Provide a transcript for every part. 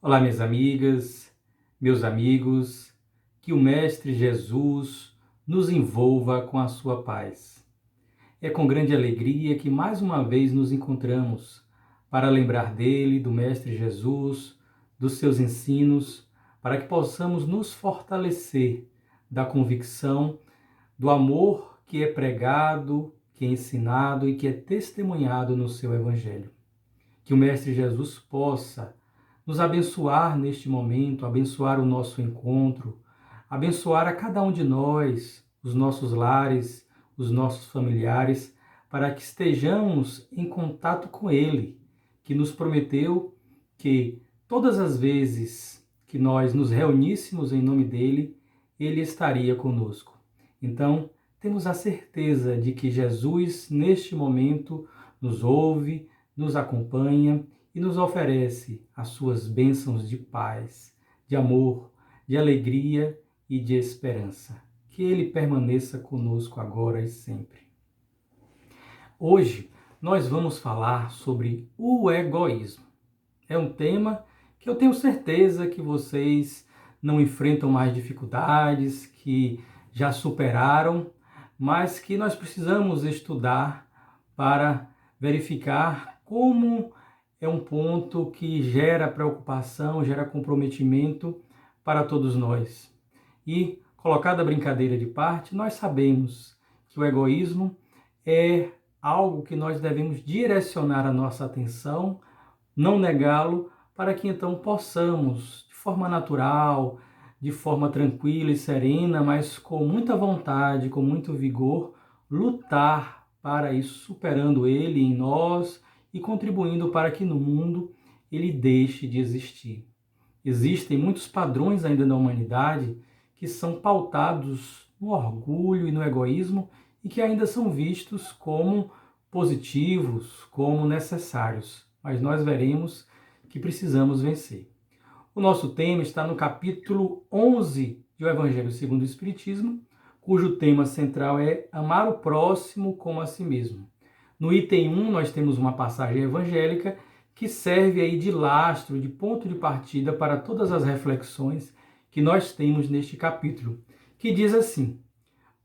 Olá, minhas amigas, meus amigos, que o Mestre Jesus nos envolva com a sua paz. É com grande alegria que mais uma vez nos encontramos para lembrar dele, do Mestre Jesus, dos seus ensinos, para que possamos nos fortalecer da convicção do amor que é pregado, que é ensinado e que é testemunhado no seu Evangelho. Que o Mestre Jesus possa nos abençoar neste momento, abençoar o nosso encontro, abençoar a cada um de nós, os nossos lares, os nossos familiares, para que estejamos em contato com Ele, que nos prometeu que todas as vezes que nós nos reuníssemos em nome dEle, Ele estaria conosco. Então, temos a certeza de que Jesus, neste momento, nos ouve, nos acompanha e nos oferece as suas bênçãos de paz, de amor, de alegria e de esperança. Que Ele permaneça conosco agora e sempre. Hoje nós vamos falar sobre o egoísmo. É um tema que eu tenho certeza que vocês não enfrentam mais dificuldades, que já superaram, mas que nós precisamos estudar para verificar como é um ponto que gera preocupação, gera comprometimento para todos nós. E, colocada a brincadeira de parte, nós sabemos que o egoísmo é algo que nós devemos direcionar a nossa atenção, não negá-lo, para que então possamos, de forma natural, de forma tranquila e serena, mas com muita vontade, com muito vigor, lutar para ir superando ele em nós e contribuindo para que no mundo ele deixe de existir. Existem muitos padrões ainda na humanidade que são pautados no orgulho e no egoísmo e que ainda são vistos como positivos, como necessários. Mas nós veremos que precisamos vencer. O nosso tema está no capítulo 11 do Evangelho segundo o Espiritismo, cujo tema central é amar o próximo como a si mesmo. No item 1, nós temos uma passagem evangélica que serve aí de lastro, de ponto de partida para todas as reflexões que nós temos neste capítulo, que diz assim: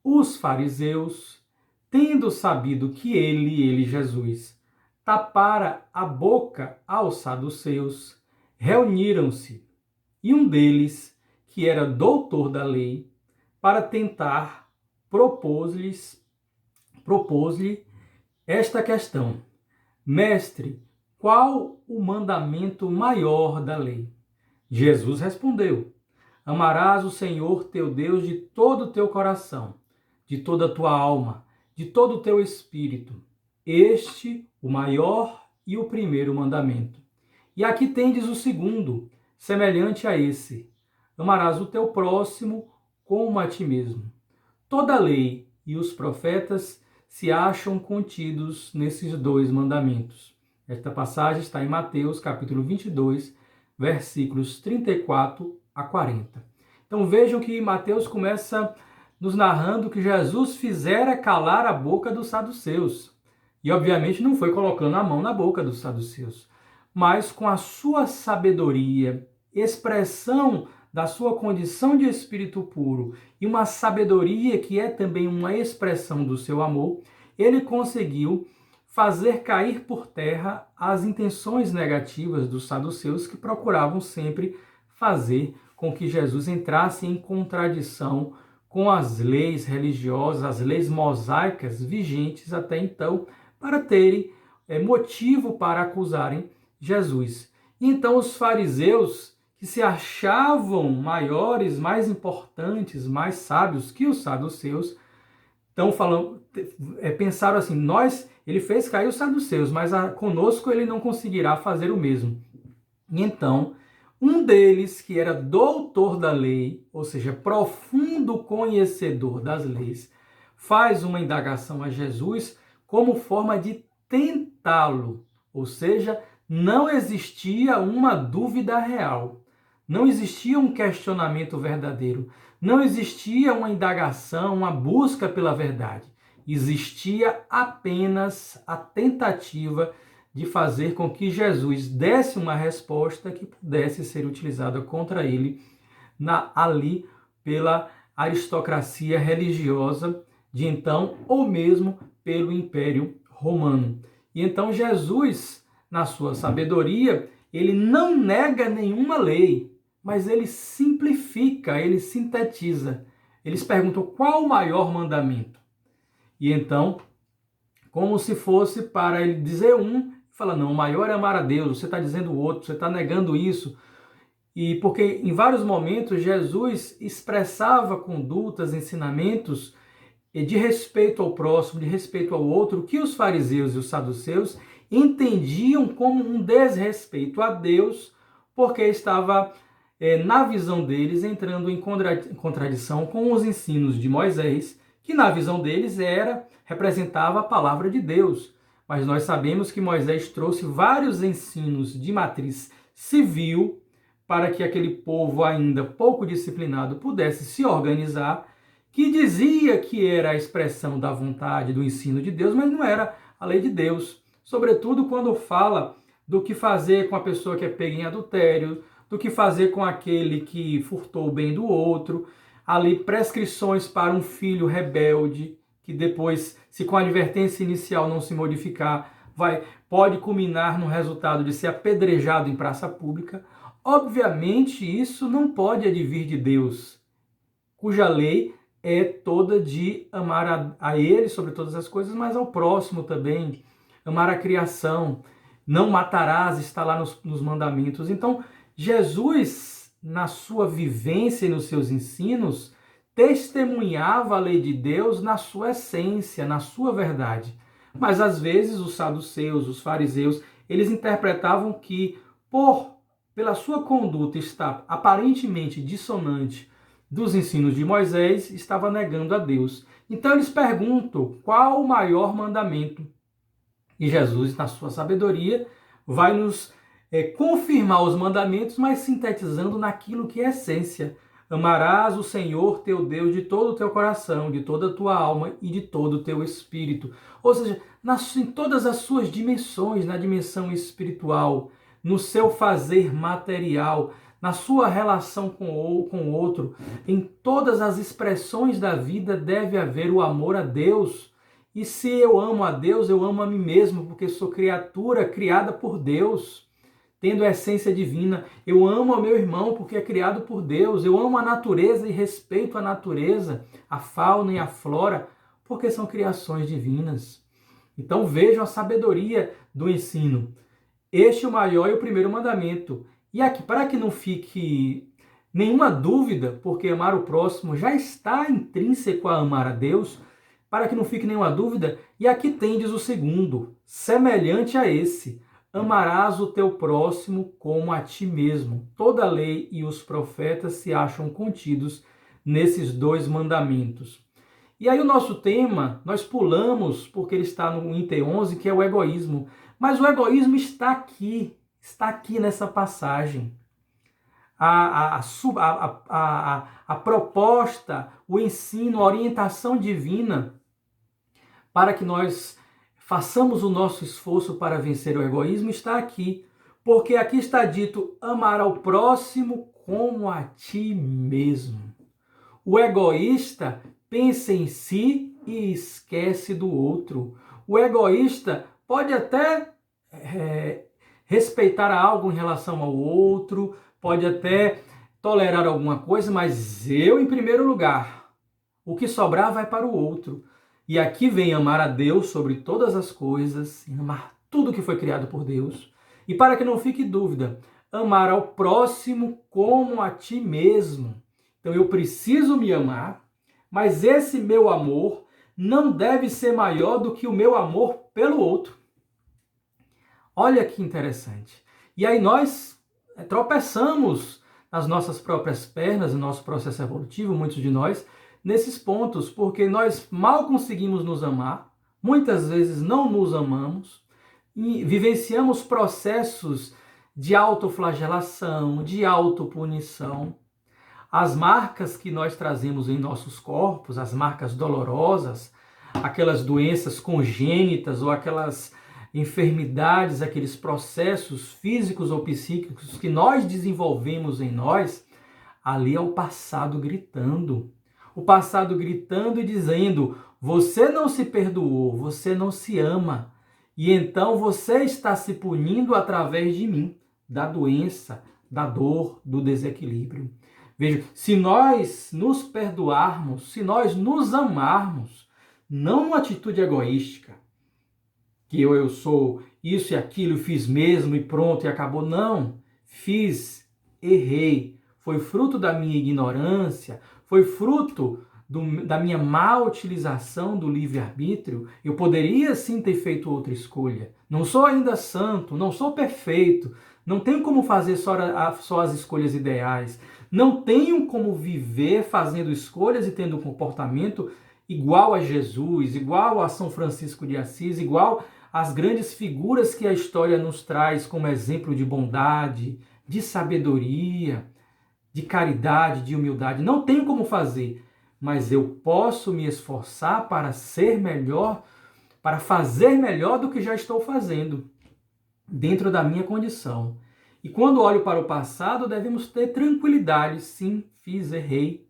os fariseus, tendo sabido que ele, Jesus, tapara a boca aos saduceus, reuniram-se, e um deles, que era doutor da lei, para tentar, propôs-lhe esta questão: Mestre, qual o mandamento maior da lei? Jesus respondeu: amarás o Senhor teu Deus de todo o teu coração, de toda a tua alma, de todo o teu espírito. Este, o maior e o primeiro mandamento. E aqui tendes o segundo, semelhante a esse: amarás o teu próximo como a ti mesmo. Toda a lei e os profetas se acham contidos nesses dois mandamentos. Esta passagem está em Mateus, capítulo 22, versículos 34 a 40. Então vejam que Mateus começa nos narrando que Jesus fizera calar a boca dos saduceus. E obviamente não foi colocando a mão na boca dos saduceus, mas com a sua sabedoria, expressão da sua condição de espírito puro e uma sabedoria que é também uma expressão do seu amor, ele conseguiu fazer cair por terra as intenções negativas dos saduceus que procuravam sempre fazer com que Jesus entrasse em contradição com as leis religiosas, as leis mosaicas vigentes até então, para terem motivo para acusarem Jesus. Então os fariseus, que se achavam maiores, mais importantes, mais sábios que os saduceus, pensaram assim: ele fez cair os saduceus, mas conosco ele não conseguirá fazer o mesmo. E então, um deles, que era doutor da lei, ou seja, profundo conhecedor das leis, faz uma indagação a Jesus como forma de tentá-lo, ou seja, não existia uma dúvida real, não existia um questionamento verdadeiro, não existia uma indagação, uma busca pela verdade. Existia apenas a tentativa de fazer com que Jesus desse uma resposta que pudesse ser utilizada contra ele ali pela aristocracia religiosa de então, ou mesmo pelo Império Romano. E então Jesus, na sua sabedoria, ele não nega nenhuma lei, mas ele simplifica, ele sintetiza. Eles perguntam qual o maior mandamento. E então, como se fosse para ele dizer fala, não, o maior é amar a Deus, você está dizendo o outro, você está negando isso. E porque em vários momentos Jesus expressava condutas, ensinamentos de respeito ao próximo, de respeito ao outro, que os fariseus e os saduceus entendiam como um desrespeito a Deus, porque estava, na visão deles, entrando em contradição com os ensinos de Moisés, que na visão deles representava a palavra de Deus. Mas nós sabemos que Moisés trouxe vários ensinos de matriz civil para que aquele povo ainda pouco disciplinado pudesse se organizar, que dizia que era a expressão da vontade, do ensino de Deus, mas não era a lei de Deus. Sobretudo quando fala do que fazer com a pessoa que é pega em adultério, do que fazer com aquele que furtou o bem do outro, ali prescrições para um filho rebelde, que depois, se com a advertência inicial não se modificar, pode culminar no resultado de ser apedrejado em praça pública. Obviamente, isso não pode advir de Deus, cuja lei é toda de amar a Ele sobre todas as coisas, mas ao próximo também, amar a criação, não matarás, está lá nos mandamentos. Então, Jesus, na sua vivência e nos seus ensinos, testemunhava a lei de Deus na sua essência, na sua verdade. Mas, às vezes, os saduceus, os fariseus, eles interpretavam que, pela sua conduta estar aparentemente dissonante dos ensinos de Moisés, estava negando a Deus. Então eles perguntam qual o maior mandamento. E Jesus, na sua sabedoria, vai nos confirmar os mandamentos, mas sintetizando naquilo que é essência. Amarás o Senhor teu Deus de todo o teu coração, de toda a tua alma e de todo o teu espírito. Ou seja, em todas as suas dimensões, na dimensão espiritual, no seu fazer material, na sua relação com o outro, em todas as expressões da vida deve haver o amor a Deus. E se eu amo a Deus, eu amo a mim mesmo, porque sou criatura criada por Deus, tendo a essência divina. Eu amo ao meu irmão porque é criado por Deus. Eu amo a natureza e respeito a natureza, a fauna e a flora, porque são criações divinas. Então vejam a sabedoria do ensino. Este é o maior e o primeiro mandamento. E aqui, para que não fique nenhuma dúvida, porque amar o próximo já está intrínseco a amar a Deus, para que não fique nenhuma dúvida, e aqui tendes o segundo, semelhante a esse, amarás o teu próximo como a ti mesmo. Toda a lei e os profetas se acham contidos nesses dois mandamentos. E aí o nosso tema, nós pulamos, porque ele está no item 11, que é o egoísmo. Mas o egoísmo está aqui nessa passagem. A proposta, o ensino, a orientação divina para que nós façamos o nosso esforço para vencer o egoísmo está aqui. Porque aqui está dito, amar ao próximo como a ti mesmo. O egoísta pensa em si e esquece do outro. O egoísta pode até respeitar algo em relação ao outro, pode até tolerar alguma coisa, mas eu em primeiro lugar. O que sobrar vai para o outro. E aqui vem amar a Deus sobre todas as coisas, amar tudo que foi criado por Deus. E para que não fique dúvida, amar ao próximo como a ti mesmo. Então eu preciso me amar, mas esse meu amor não deve ser maior do que o meu amor pelo outro. Olha que interessante. E aí nós tropeçamos nas nossas próprias pernas, no nosso processo evolutivo, muitos de nós, nesses pontos, porque nós mal conseguimos nos amar, muitas vezes não nos amamos, e vivenciamos processos de autoflagelação, de autopunição. As marcas que nós trazemos em nossos corpos, as marcas dolorosas, aquelas doenças congênitas ou aquelas enfermidades, aqueles processos físicos ou psíquicos que nós desenvolvemos em nós, ali é o passado gritando. O passado gritando e dizendo: você não se perdoou, você não se ama. E então você está se punindo através de mim, da doença, da dor, do desequilíbrio. Veja, se nós nos perdoarmos, se nós nos amarmos, não numa atitude egoística, que eu sou isso e aquilo, fiz mesmo e pronto e acabou. Não, fiz, errei, foi fruto da minha ignorância, foi fruto da minha má utilização do livre-arbítrio. Eu poderia sim ter feito outra escolha. Não sou ainda santo, não sou perfeito, não tenho como fazer só as escolhas ideais, não tenho como viver fazendo escolhas e tendo um comportamento igual a Jesus, igual a São Francisco de Assis, igual às grandes figuras que a história nos traz como exemplo de bondade, de sabedoria, de caridade, de humildade. Não tenho como fazer, mas eu posso me esforçar para ser melhor, para fazer melhor do que já estou fazendo, dentro da minha condição. E quando olho para o passado, devemos ter tranquilidade. Sim, fiz, errei.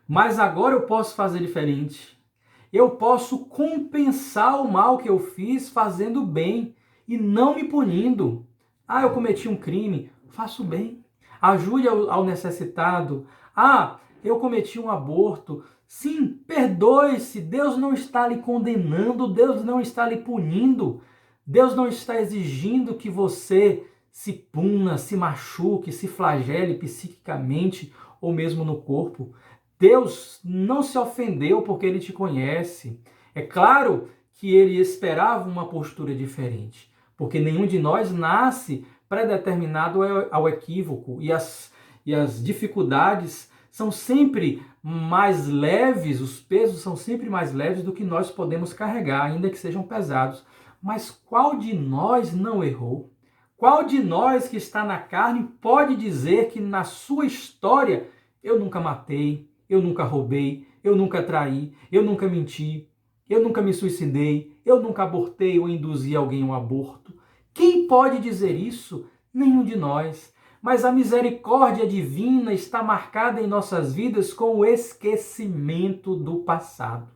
Mas agora eu posso fazer diferente. Eu posso compensar o mal que eu fiz fazendo bem e não me punindo. Ah, eu cometi um crime, faço bem. Ajude ao necessitado. Ah, eu cometi um aborto. Sim, perdoe-se. Deus não está lhe condenando, Deus não está lhe punindo. Deus não está exigindo que você se puna, se machuque, se flagele psiquicamente ou mesmo no corpo. Deus não se ofendeu porque ele te conhece. É claro que ele esperava uma postura diferente, porque nenhum de nós nasce predeterminado ao equívoco e as dificuldades são sempre mais leves, os pesos são sempre mais leves do que nós podemos carregar, ainda que sejam pesados. Mas qual de nós não errou? Qual de nós que está na carne pode dizer que na sua história eu nunca matei, eu nunca roubei, eu nunca traí, eu nunca menti, eu nunca me suicidei, eu nunca abortei ou induzi alguém ao aborto? Quem pode dizer isso? Nenhum de nós. Mas a misericórdia divina está marcada em nossas vidas com o esquecimento do passado.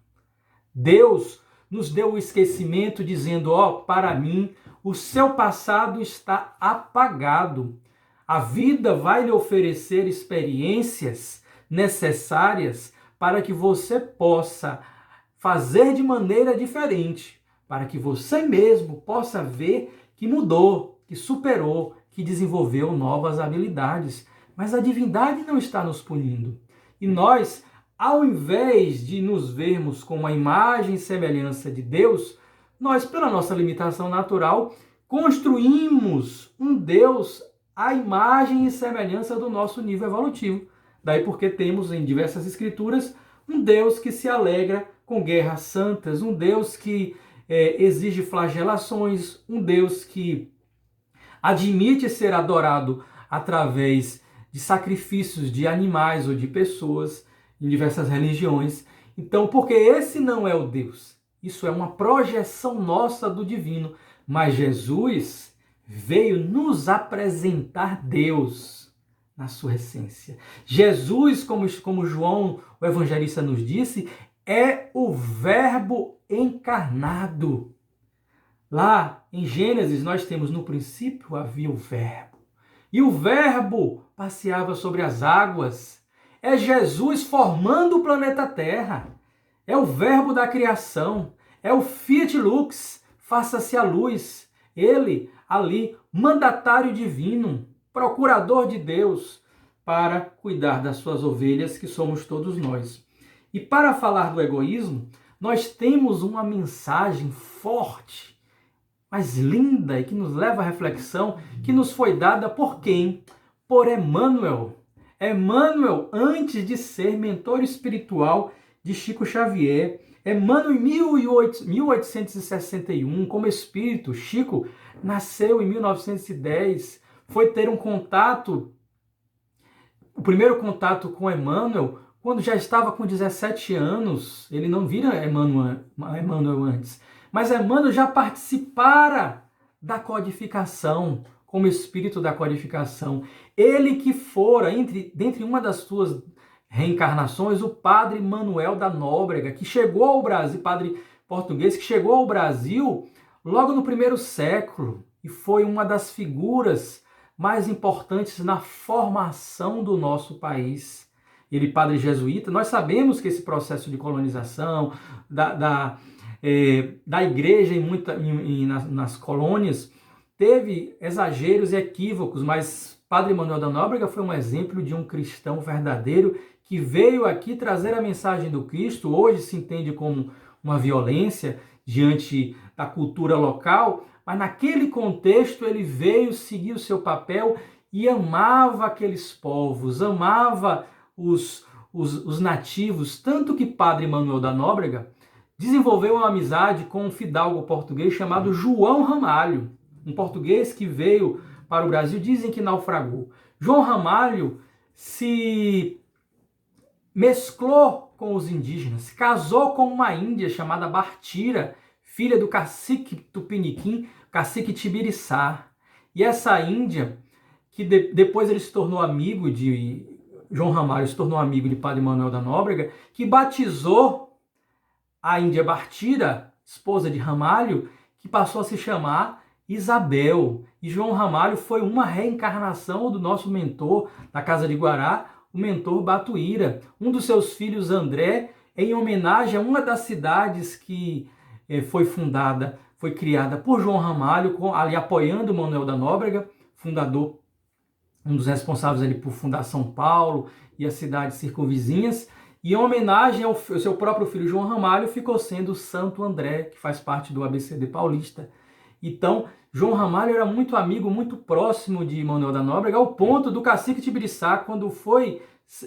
Deus nos deu o esquecimento dizendo: para mim, o seu passado está apagado. A vida vai lhe oferecer experiências necessárias para que você possa fazer de maneira diferente, para que você mesmo possa ver que mudou, que superou, que desenvolveu novas habilidades. Mas a divindade não está nos punindo. E nós, ao invés de nos vermos como a imagem e semelhança de Deus, nós, pela nossa limitação natural, construímos um Deus à imagem e semelhança do nosso nível evolutivo. Daí porque temos em diversas escrituras um Deus que se alegra com guerras santas, um Deus que exige flagelações, um Deus que admite ser adorado através de sacrifícios de animais ou de pessoas em diversas religiões. Então, porque esse não é o Deus. Isso é uma projeção nossa do divino. Mas Jesus veio nos apresentar Deus na sua essência. Jesus, como João, o evangelista, nos disse, é o Verbo encarnado. Lá em Gênesis nós temos: no princípio havia o Verbo, e o Verbo passeava sobre as águas. É Jesus formando o planeta Terra. É o Verbo da criação. É o Fiat Lux, faça-se a luz. Ele ali, mandatário divino, procurador de Deus, para cuidar das suas ovelhas, que somos todos nós. E para falar do egoísmo, nós temos uma mensagem forte, mas linda e que nos leva à reflexão, que nos foi dada por quem? Por Emmanuel. Emmanuel, antes de ser mentor espiritual de Chico Xavier. Emmanuel, em 1861, como espírito. Chico nasceu em 1910, foi ter um contato, o primeiro contato com Emmanuel, quando já estava com 17 anos. Ele não vira Emmanuel antes, mas Emmanuel já participara da codificação, como espírito da codificação. Ele que fora, dentre uma das suas reencarnações, o padre Manuel da Nóbrega, que chegou ao Brasil, padre português, que chegou ao Brasil logo no primeiro século, e foi uma das figuras mais importantes na formação do nosso país. Ele, padre jesuíta, nós sabemos que esse processo de colonização da igreja nas colônias teve exageros e equívocos, mas padre Manuel da Nóbrega foi um exemplo de um cristão verdadeiro que veio aqui trazer a mensagem do Cristo. Hoje se entende como uma violência diante da cultura local, mas naquele contexto ele veio seguir o seu papel e amava aqueles povos, amava os nativos, tanto que padre Manuel da Nóbrega desenvolveu uma amizade com um fidalgo português chamado João Ramalho, um português que veio para o Brasil, dizem que naufragou. João Ramalho se mesclou com os indígenas, casou com uma índia chamada Bartira, filha do cacique Tupiniquim, cacique Tibiriçá. E essa índia, que depois ele se tornou amigo de João Ramalho, se tornou amigo de padre Manuel da Nóbrega, que batizou a índia Bartira, esposa de Ramalho, que passou a se chamar Isabel. E João Ramalho foi uma reencarnação do nosso mentor da Casa de Guará, o mentor Batuíra. Um dos seus filhos, André, em homenagem a uma das cidades que foi criada por João Ramalho, ali apoiando Manuel da Nóbrega, fundador, um dos responsáveis ali por fundar São Paulo e as cidades circunvizinhas. E em homenagem ao seu próprio filho João Ramalho, ficou sendo Santo André, que faz parte do ABCD paulista. Então, João Ramalho era muito amigo, muito próximo de Manuel da Nóbrega, ao ponto do cacique Tibiriçá, quando foi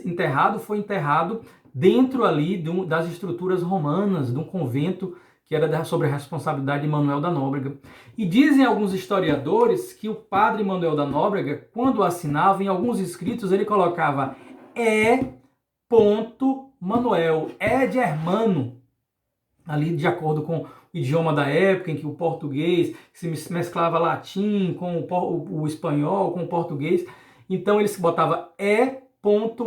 enterrado dentro ali das estruturas romanas, de um convento que era sob a responsabilidade de Manuel da Nóbrega. E dizem alguns historiadores que o padre Manuel da Nóbrega, quando assinava, em alguns escritos, ele colocava Manuel, de Hermano, ali de acordo com o idioma da época, em que o português se mesclava latim com o espanhol, com o português. Então ele se botava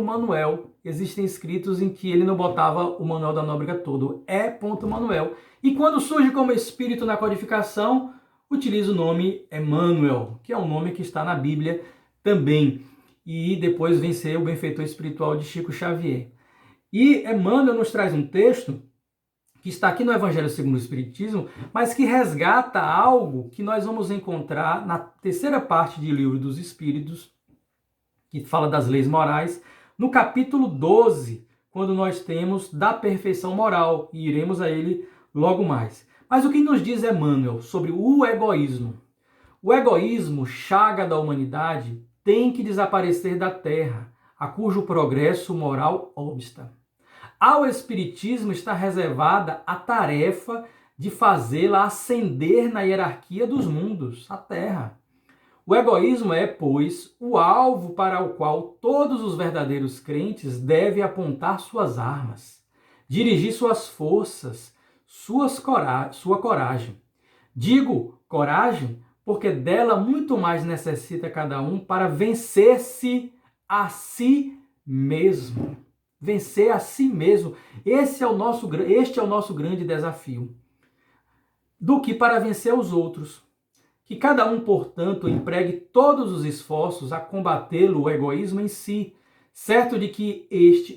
Manuel. Existem escritos em que ele não botava o Manuel da Nóbrega todo, Manuel. E quando surge como espírito na codificação, utiliza o nome Emmanuel, que é um nome que está na Bíblia também. E depois vem ser o benfeitor espiritual de Chico Xavier. E Emmanuel nos traz um texto que está aqui no Evangelho segundo o Espiritismo, mas que resgata algo que nós vamos encontrar na terceira parte de Livro dos Espíritos, que fala das leis morais, no capítulo 12, quando nós temos da perfeição moral, e iremos a ele logo mais. Mas o que nos diz Emmanuel sobre o egoísmo? O egoísmo, chaga da humanidade, tem que desaparecer da terra, a cujo progresso moral obsta. Ao Espiritismo está reservada a tarefa de fazê-la ascender na hierarquia dos mundos, a Terra. O egoísmo é, pois, o alvo para o qual todos os verdadeiros crentes devem apontar suas armas, dirigir suas forças, sua coragem. Digo coragem porque dela muito mais necessita cada um para vencer-se a si mesmo. Vencer a si mesmo. Este é o nosso grande desafio. Do que para vencer os outros. Que cada um, portanto, empregue todos os esforços a combatê-lo, o egoísmo em si, certo de que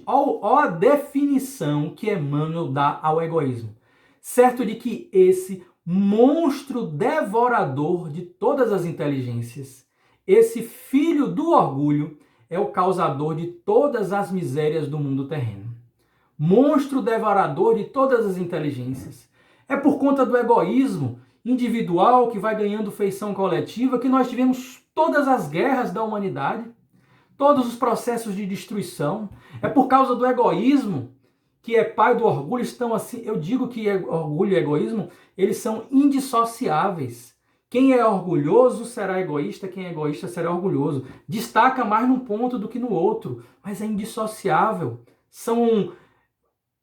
ó a definição que Emmanuel dá ao egoísmo, certo de que esse monstro devorador de todas as inteligências, esse filho do orgulho, é o causador de todas as misérias do mundo terreno. Monstro devorador de todas as inteligências. É por conta do egoísmo individual que vai ganhando feição coletiva que nós tivemos todas as guerras da humanidade, todos os processos de destruição. É por causa do egoísmo que é pai do orgulho, estão assim, eu digo que orgulho e egoísmo, eles são indissociáveis. Quem é orgulhoso será egoísta, quem é egoísta será orgulhoso. Destaca mais num ponto do que no outro, mas é indissociável. São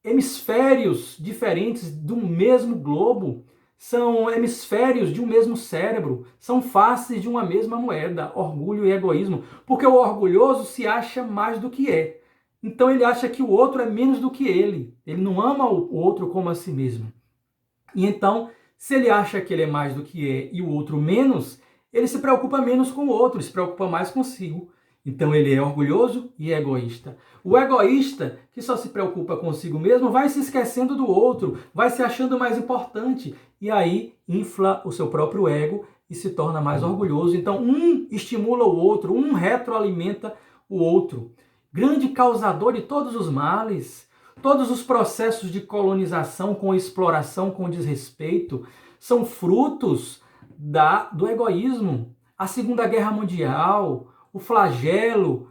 hemisférios diferentes do mesmo globo. são hemisférios de um mesmo cérebro, são faces de uma mesma moeda, orgulho e egoísmo, porque o orgulhoso se acha mais do que é. Então ele acha que o outro é menos do que ele não ama o outro como a si mesmo. E então, se ele acha que ele é mais do que é e o outro menos, ele se preocupa menos com o outro, se preocupa mais consigo. Então ele é orgulhoso e egoísta. O egoísta, que só se preocupa consigo mesmo, vai se esquecendo do outro, vai se achando mais importante. E aí infla o seu próprio ego e se torna mais orgulhoso. Então um estimula o outro, um retroalimenta o outro. Grande causador de todos os males, todos os processos de colonização com exploração, com desrespeito, são frutos do egoísmo. A Segunda Guerra Mundial, o flagelo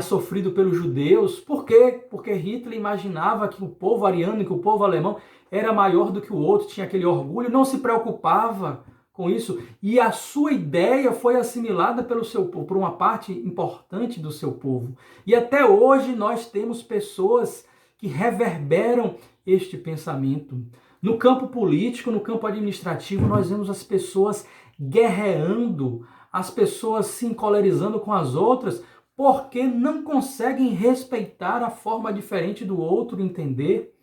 sofrido pelos judeus. Por quê? Porque Hitler imaginava que o povo ariano, que o povo alemão era maior do que o outro, tinha aquele orgulho, não se preocupava com isso. E a sua ideia foi assimilada por uma parte importante do seu povo. E até hoje nós temos pessoas que reverberam este pensamento. No campo político, no campo administrativo, nós vemos as pessoas guerreando, as pessoas se encolerizando com as outras, porque não conseguem respeitar a forma diferente do outro entender,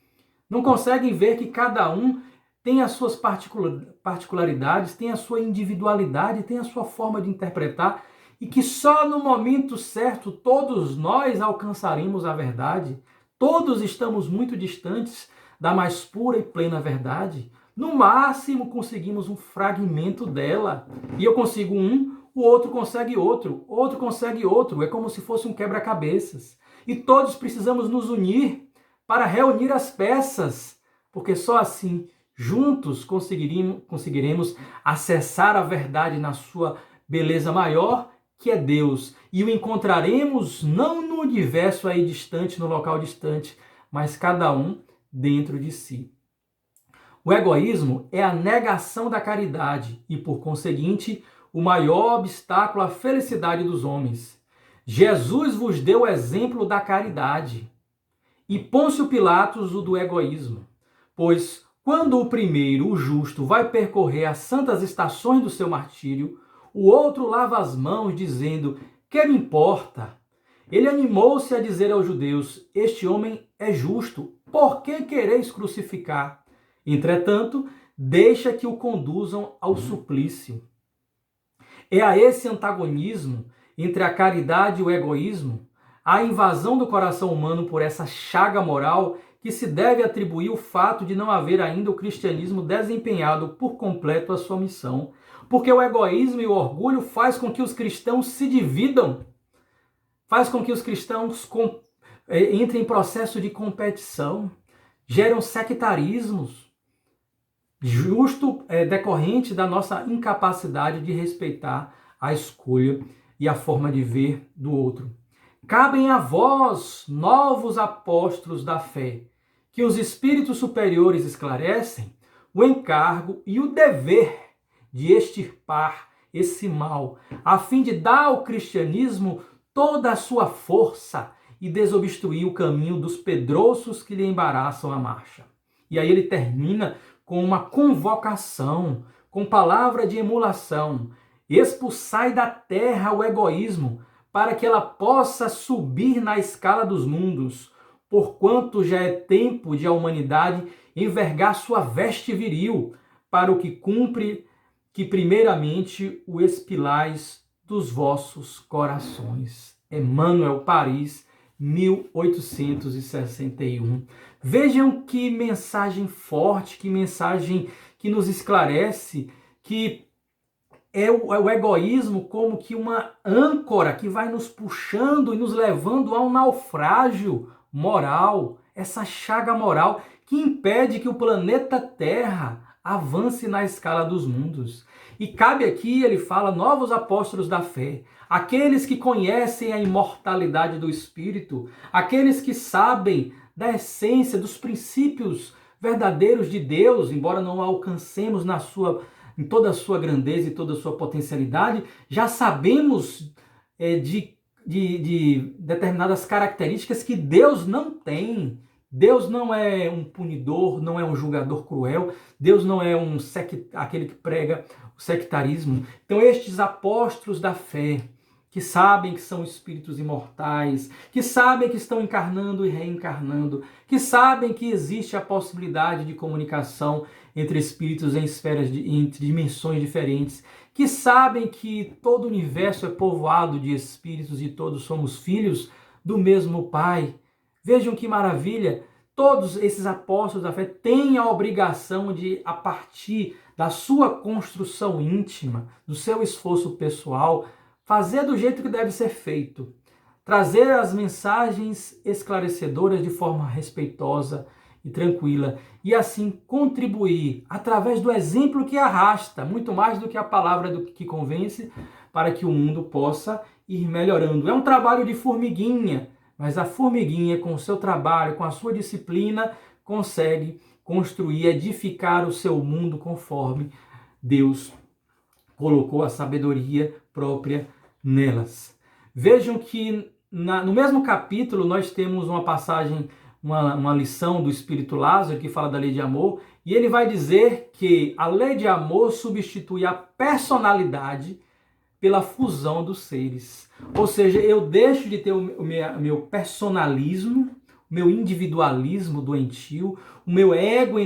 não conseguem ver que cada um tem as suas particularidades, tem a sua individualidade, tem a sua forma de interpretar, e que só no momento certo todos nós alcançaremos a verdade. Todos estamos muito distantes da mais pura e plena verdade. No máximo conseguimos um fragmento dela. E eu consigo um, o outro consegue outro consegue outro. É como se fosse um quebra-cabeças. E todos precisamos nos unir para reunir as peças, porque só assim, juntos, conseguiremos acessar a verdade na sua beleza maior, que é Deus. E o encontraremos não no universo aí distante, no local distante, mas cada um dentro de si. O egoísmo é a negação da caridade e, por conseguinte, o maior obstáculo à felicidade dos homens. Jesus vos deu o exemplo da caridade e Pôncio Pilatos o do egoísmo, pois quando o primeiro, o justo, vai percorrer as santas estações do seu martírio, o outro lava as mãos dizendo: que me importa? Ele animou-se a dizer aos judeus: este homem é justo, por que quereis crucificar? Entretanto, deixa que o conduzam ao suplício. É a esse antagonismo entre a caridade e o egoísmo, a invasão do coração humano por essa chaga moral, que se deve atribuir o fato de não haver ainda o cristianismo desempenhado por completo a sua missão. Porque o egoísmo e o orgulho faz com que os cristãos se dividam, faz com que os cristãos entrem em processo de competição, geram sectarismos, decorrente da nossa incapacidade de respeitar a escolha e a forma de ver do outro. Cabem a vós, novos apóstolos da fé, que os espíritos superiores esclarecem, o encargo e o dever de extirpar esse mal, a fim de dar ao cristianismo toda a sua força e desobstruir o caminho dos pedrouços que lhe embaraçam a marcha. E aí ele termina com uma convocação, com palavra de emulação: expulsai da terra o egoísmo, para que ela possa subir na escala dos mundos, porquanto já é tempo de a humanidade envergar sua veste viril, para o que cumpre que primeiramente o expilais dos vossos corações. Emmanuel, Paris, 1861. Vejam que mensagem forte, que mensagem que nos esclarece que é o egoísmo como que uma âncora que vai nos puxando e nos levando a um naufrágio moral, essa chaga moral que impede que o planeta Terra avance na escala dos mundos. E cabe aqui, ele fala, novos apóstolos da fé, aqueles que conhecem a imortalidade do Espírito, aqueles que sabem da essência, dos princípios verdadeiros de Deus, embora não alcancemos em toda a sua grandeza e toda a sua potencialidade, já sabemos de determinadas características que Deus não tem. Deus não é um punidor, não é um julgador cruel, Deus não é aquele que prega o sectarismo. Então estes apóstolos da fé, que sabem que são espíritos imortais, que sabem que estão encarnando e reencarnando, que sabem que existe a possibilidade de comunicação entre espíritos em entre dimensões diferentes, que sabem que todo o universo é povoado de espíritos e todos somos filhos do mesmo Pai. Vejam que maravilha! Todos esses apóstolos da fé têm a obrigação de, a partir da sua construção íntima, do seu esforço pessoal, fazer do jeito que deve ser feito. Trazer as mensagens esclarecedoras de forma respeitosa e tranquila. E assim contribuir, através do exemplo que arrasta, muito mais do que a palavra do que convence, para que o mundo possa ir melhorando. É um trabalho de formiguinha, mas a formiguinha, com o seu trabalho, com a sua disciplina, consegue construir, edificar o seu mundo conforme Deus colocou a sabedoria própria nelas. Vejam que no mesmo capítulo nós temos uma passagem, uma lição do Espírito Lázaro que fala da lei de amor, e ele vai dizer que a lei de amor substitui a personalidade pela fusão dos seres. Ou seja, eu deixo de ter o meu personalismo, o meu individualismo doentio, o meu ego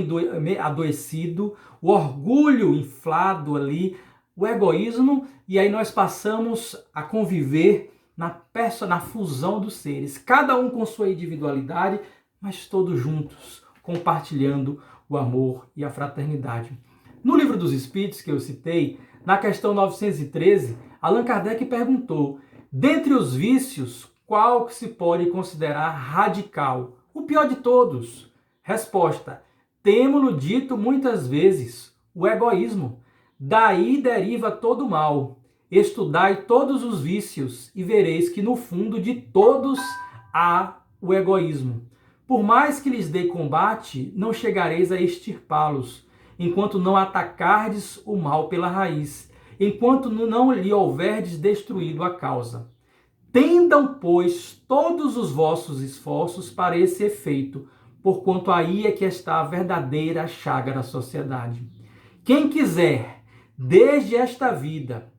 adoecido, o orgulho inflado ali, o egoísmo, e aí nós passamos a conviver na fusão dos seres, cada um com sua individualidade, mas todos juntos, compartilhando o amor e a fraternidade. No Livro dos Espíritos, que eu citei, na questão 913, Allan Kardec perguntou: dentre os vícios, qual que se pode considerar radical? O pior de todos. Resposta: temo-lo dito muitas vezes, o egoísmo. Daí deriva todo o mal. Estudai todos os vícios e vereis que no fundo de todos há o egoísmo. Por mais que lhes dê combate, não chegareis a extirpá-los, enquanto não atacardes o mal pela raiz, enquanto não lhe houverdes destruído a causa. Tendam, pois, todos os vossos esforços para esse efeito, porquanto aí é que está a verdadeira chaga da sociedade. Quem quiser, desde esta vida,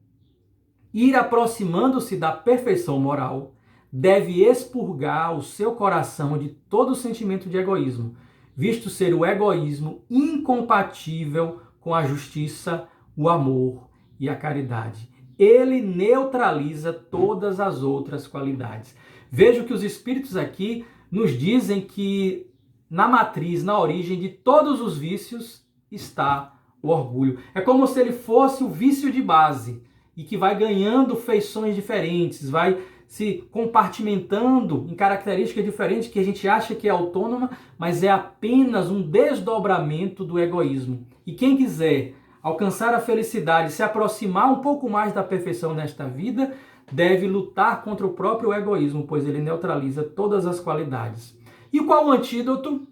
ir aproximando-se da perfeição moral, deve expurgar o seu coração de todo sentimento de egoísmo, visto ser o egoísmo incompatível com a justiça, o amor e a caridade. Ele neutraliza todas as outras qualidades. Vejo que os espíritos aqui nos dizem que na matriz, na origem de todos os vícios está o orgulho. É como se ele fosse o vício de base e que vai ganhando feições diferentes, vai se compartimentando em características diferentes que a gente acha que é autônoma, mas é apenas um desdobramento do egoísmo. E quem quiser alcançar a felicidade, se aproximar um pouco mais da perfeição nesta vida, deve lutar contra o próprio egoísmo, pois ele neutraliza todas as qualidades. E qual o antídoto?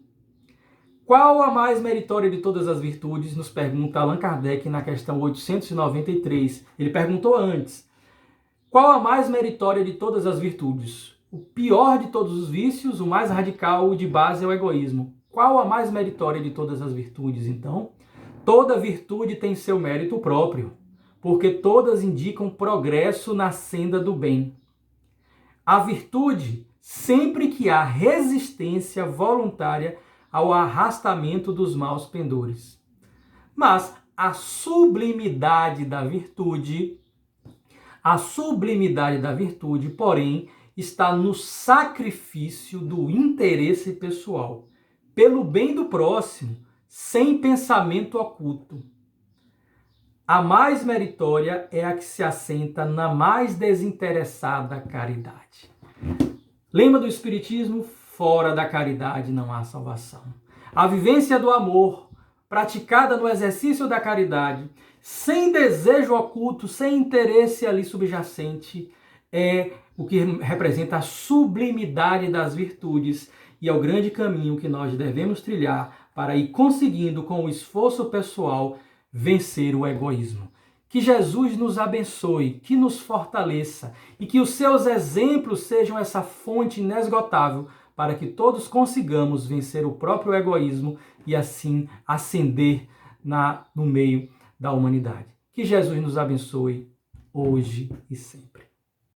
Qual a mais meritória de todas as virtudes? Nos pergunta Allan Kardec na questão 893. Ele perguntou antes: qual a mais meritória de todas as virtudes? O pior de todos os vícios, o mais radical, o de base é o egoísmo. Qual a mais meritória de todas as virtudes, então? Toda virtude tem seu mérito próprio, porque todas indicam progresso na senda do bem. A virtude, sempre que há resistência voluntária ao arrastamento dos maus pendores. Mas a sublimidade da virtude, porém, está no sacrifício do interesse pessoal, pelo bem do próximo, sem pensamento oculto. A mais meritória é a que se assenta na mais desinteressada caridade. Lema do Espiritismo: fora da caridade não há salvação. A vivência do amor, praticada no exercício da caridade, sem desejo oculto, sem interesse ali subjacente, é o que representa a sublimidade das virtudes e é o grande caminho que nós devemos trilhar para ir conseguindo, com o esforço pessoal, vencer o egoísmo. Que Jesus nos abençoe, que nos fortaleça e que os seus exemplos sejam essa fonte inesgotável para que todos consigamos vencer o próprio egoísmo e assim ascender no meio da humanidade. Que Jesus nos abençoe hoje e sempre.